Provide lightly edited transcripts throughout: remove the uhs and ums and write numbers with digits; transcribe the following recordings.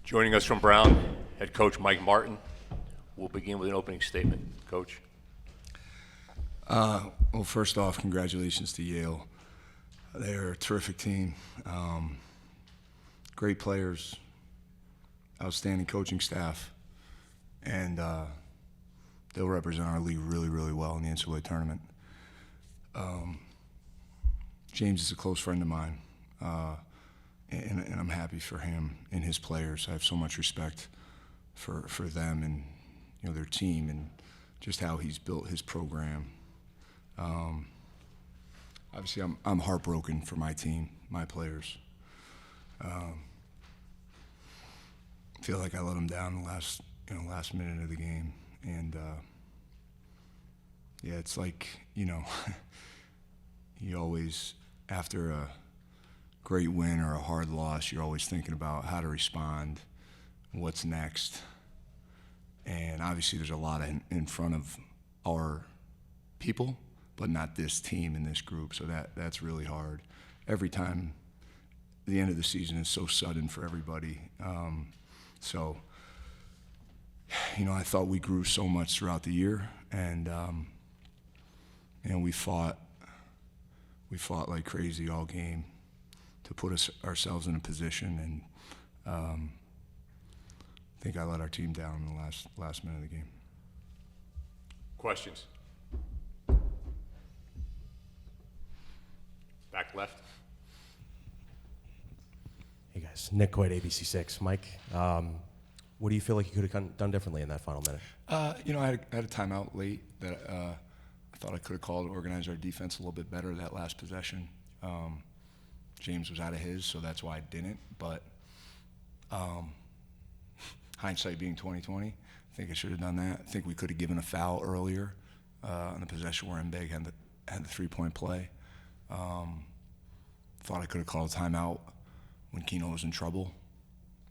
Joining us from Brown, head coach Mike Martin. We'll begin with an opening statement. Coach. Well, first off, congratulations to Yale. They're a terrific team. Great players, outstanding coaching staff, and they'll represent our league really, really well in the NCAA tournament. James is a close friend of mine, and I'm happy for him and his players. I have so much respect for them and their team and just how he's built his program. Obviously, I'm heartbroken for my team, my players. I feel like I let them down the last minute of the game, and yeah, it's like you always, after a great win or a hard loss, you're always thinking about how to respond, what's next, and obviously there's a lot in front of our people, but not this team and this group, so that's really hard. Every time the end of the season is so sudden for everybody. So, I thought we grew so much throughout the year, and we fought like crazy all game to put ourselves in a position, and I think I let our team down in the last minute of the game. Questions? Back left. Hey guys, Nick Coit, ABC6. Mike, what do you feel like you could have done differently in that final minute? I had a timeout late that I thought I could have called to organize our defense a little bit better that last possession. James was out of his, so that's why I didn't. But hindsight being 20/20, I think I should have done that. I think we could have given a foul earlier on the possession where Mbeg had the 3-point play. Thought I could have called a timeout when Keno was in trouble,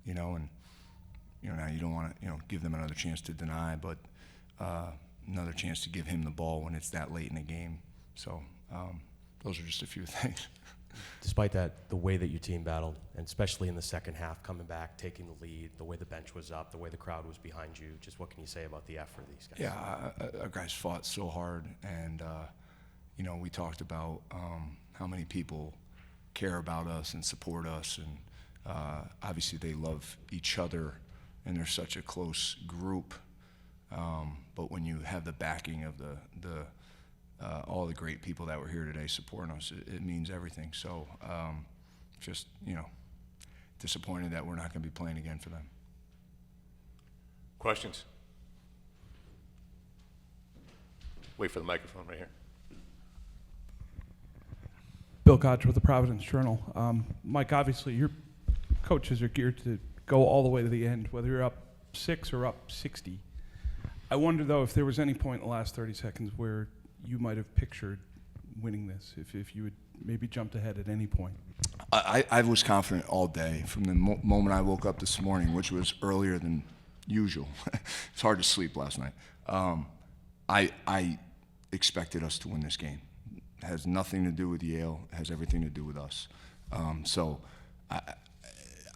and now you don't want to give them another chance to deny, but another chance to give him the ball when it's that late in the game. So those are just a few things. Despite that, the way that your team battled, and especially in the second half, coming back, taking the lead, the way the bench was up, the way the crowd was behind you, just what can you say about the effort of these guys? Yeah, our guys fought so hard, and we talked about how many people care about us and support us, and obviously they love each other, and they're such a close group. But when you have the backing of all the great people that were here today supporting us, it means everything. So just disappointed that we're not going to be playing again for them. Questions? Wait for the microphone right here. Bill Koch with the Providence Journal. Mike, obviously your coaches are geared to go all the way to the end, whether you're up 6 or up 60. I wonder, though, if there was any point in the last 30 seconds where you might have pictured winning this, if you had maybe jumped ahead at any point. I was confident all day from the moment I woke up this morning, which was earlier than usual. It's hard to sleep last night. I expected us to win this game. It has nothing to do with Yale. It has everything to do with us. So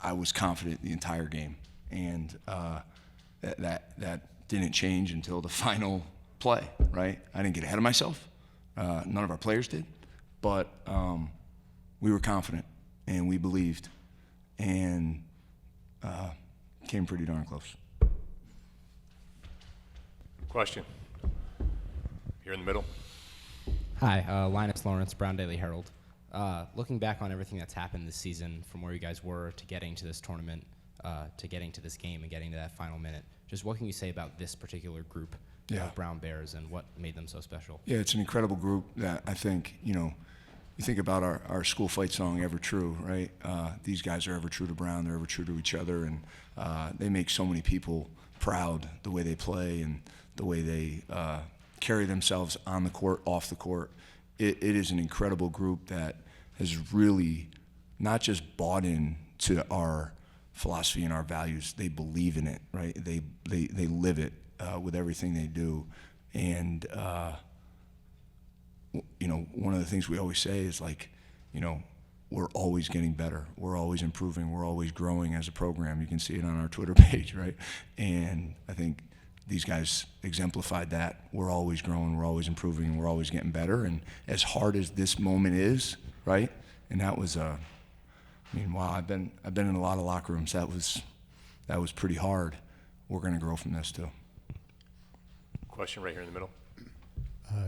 I was confident the entire game, and that didn't change until the final play, right? I didn't get ahead of myself. None of our players did, but we were confident and we believed, and came pretty darn close. Question? Here in the middle. Hi, Linus Lawrence, Brown Daily Herald. Looking back on everything that's happened this season, from where you guys were to getting to this tournament, to getting to this game and getting to that final minute, just what can you say about this particular group of Brown Bears and what made them so special? Yeah, it's an incredible group that I think, you think about our school fight song, Ever True, right? These guys are ever true to Brown, they're ever true to each other, and they make so many people proud the way they play and the way they carry themselves on the court, off the court. It is an incredible group that has really not just bought in to our philosophy and our values, they believe in it, right? They live it with everything they do. And, one of the things we always say is like, we're always getting better. We're always improving. We're always growing as a program. You can see it on our Twitter page, right? And I think these guys exemplified that. We're always growing. We're always improving. And we're always getting better. And as hard as this moment is, right? And that was, I mean, wow. I've been in a lot of locker rooms. That was pretty hard. We're going to grow from this too. Question right here in the middle.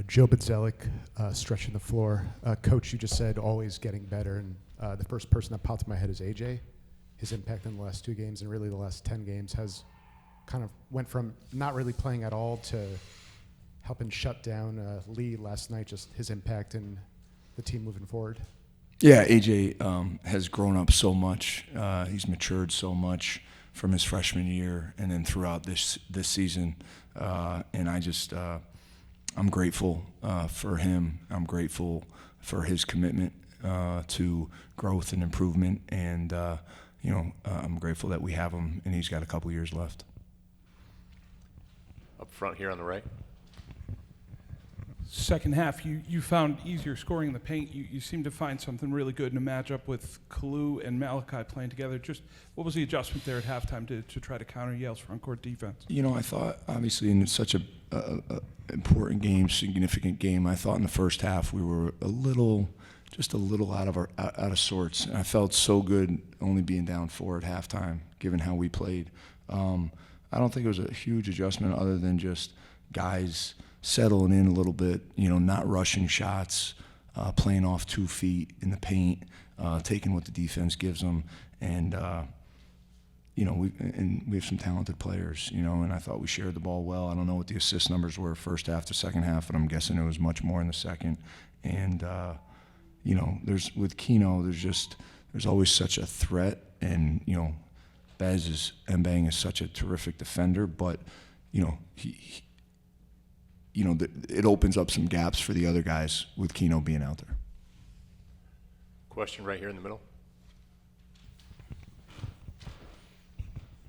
Joe Budzelik, stretching the floor. Coach, you just said always getting better, and the first person that popped in my head is AJ. His impact in the last 2 games and really the last 10 games has kind of went from not really playing at all to helping shut down Lee last night, just his impact and the team moving forward. Yeah, AJ has grown up so much. He's matured so much from his freshman year and then throughout this season. And I just, I'm grateful for him. I'm grateful for his commitment to growth and improvement. And, I'm grateful that we have him and he's got a couple years left. Up front here on the right. Second half, you found easier scoring in the paint. You seemed to find something really good in a matchup with Kalu and Malachi playing together. Just what was the adjustment there at halftime to try to counter Yale's front court defense? I thought obviously in such a important game, significant game, I thought in the first half we were just a little out of sorts. And I felt so good only being down 4 at halftime, given how we played. I don't think it was a huge adjustment other than just guys settling in a little bit, not rushing shots, playing off 2 feet in the paint, taking what the defense gives them, and we have some talented players, and I thought we shared the ball well. I don't know what the assist numbers were first half to second half, but I'm guessing it was much more in the second. And with Keno, there's always such a threat, and Bez Mbang is such a terrific defender, but it opens up some gaps for the other guys with Keno being out there. Question right here in the middle.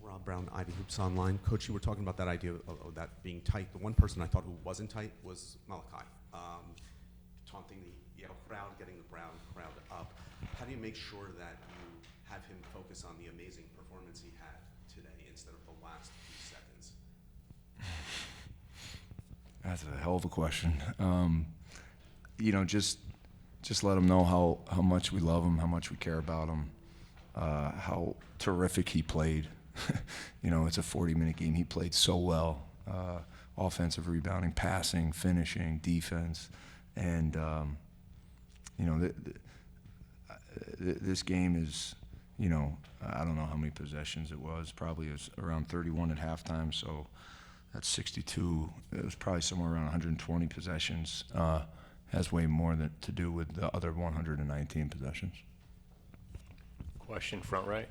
Rob Brown, Ivy Hoops Online. Coach, you were talking about that idea of that being tight. The one person I thought who wasn't tight was Malachi. Taunting the Yale crowd, getting the Brown crowd up. How do you make sure that you have him focus on the amazing performance he had today instead of the last few seconds? That's a hell of a question. Just let him know how much we love him, how much we care about him, how terrific he played. It's a 40-minute game. He played so well. Offensive rebounding, passing, finishing, defense. And, this game is, I don't know how many possessions it was. Probably it was around 31 at halftime, so that's 62. It was probably somewhere around 120 possessions. Has way more to do with the other 119 possessions. Question front right.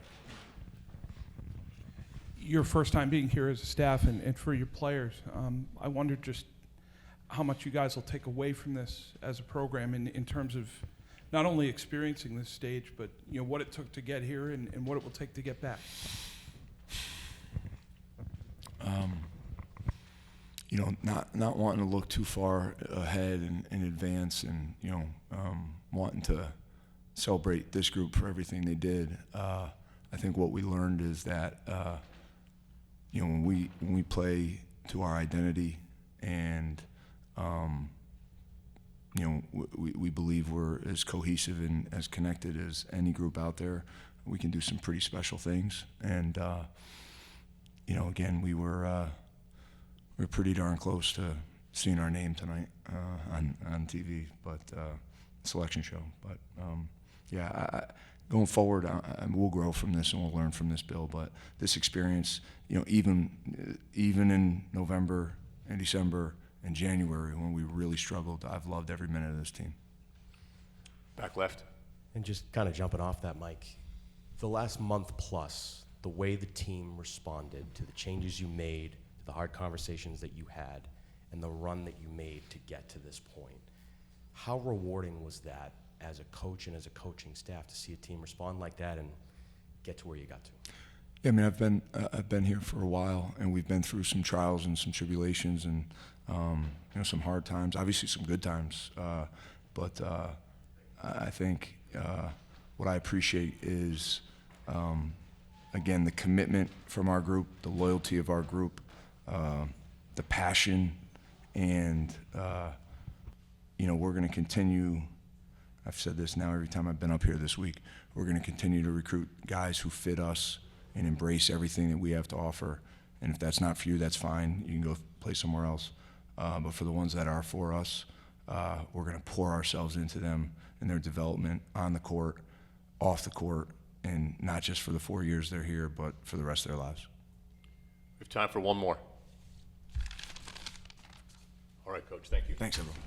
Your first time being here as a staff and for your players, I wondered just how much you guys will take away from this as a program in terms of not only experiencing this stage, but what it took to get here and what it will take to get back. Not wanting to look too far ahead and advance, and wanting to celebrate this group for everything they did. I think what we learned is that when we play to our identity, and we believe we're as cohesive and as connected as any group out there, we can do some pretty special things. And again, we're pretty darn close to seeing our name tonight on TV, but selection show. But going forward, we'll grow from this and we'll learn from this, Bill. But this experience, even in November and December and January when we really struggled, I've loved every minute of this team. Back left. And just kind of jumping off that, Mike, the last month plus, the way the team responded to the changes you made, to the hard conversations that you had, and the run that you made to get to this point, how rewarding was that as a coach and as a coaching staff to see a team respond like that and get to where you got to? Yeah, I mean, I've been here for a while, and we've been through some trials and some tribulations, and some hard times. Obviously, some good times, but I think what I appreciate is, again, the commitment from our group, the loyalty of our group, the passion, and, we're going to continue. I've said this now every time I've been up here this week. We're going to continue to recruit guys who fit us and embrace everything that we have to offer. And if that's not for you, that's fine. You can go play somewhere else. But for the ones that are for us, we're going to pour ourselves into them and their development on the court, off the court, and not just for the 4 years they're here, but for the rest of their lives. We have time for one more. All right, Coach, thank you. Thanks, everyone.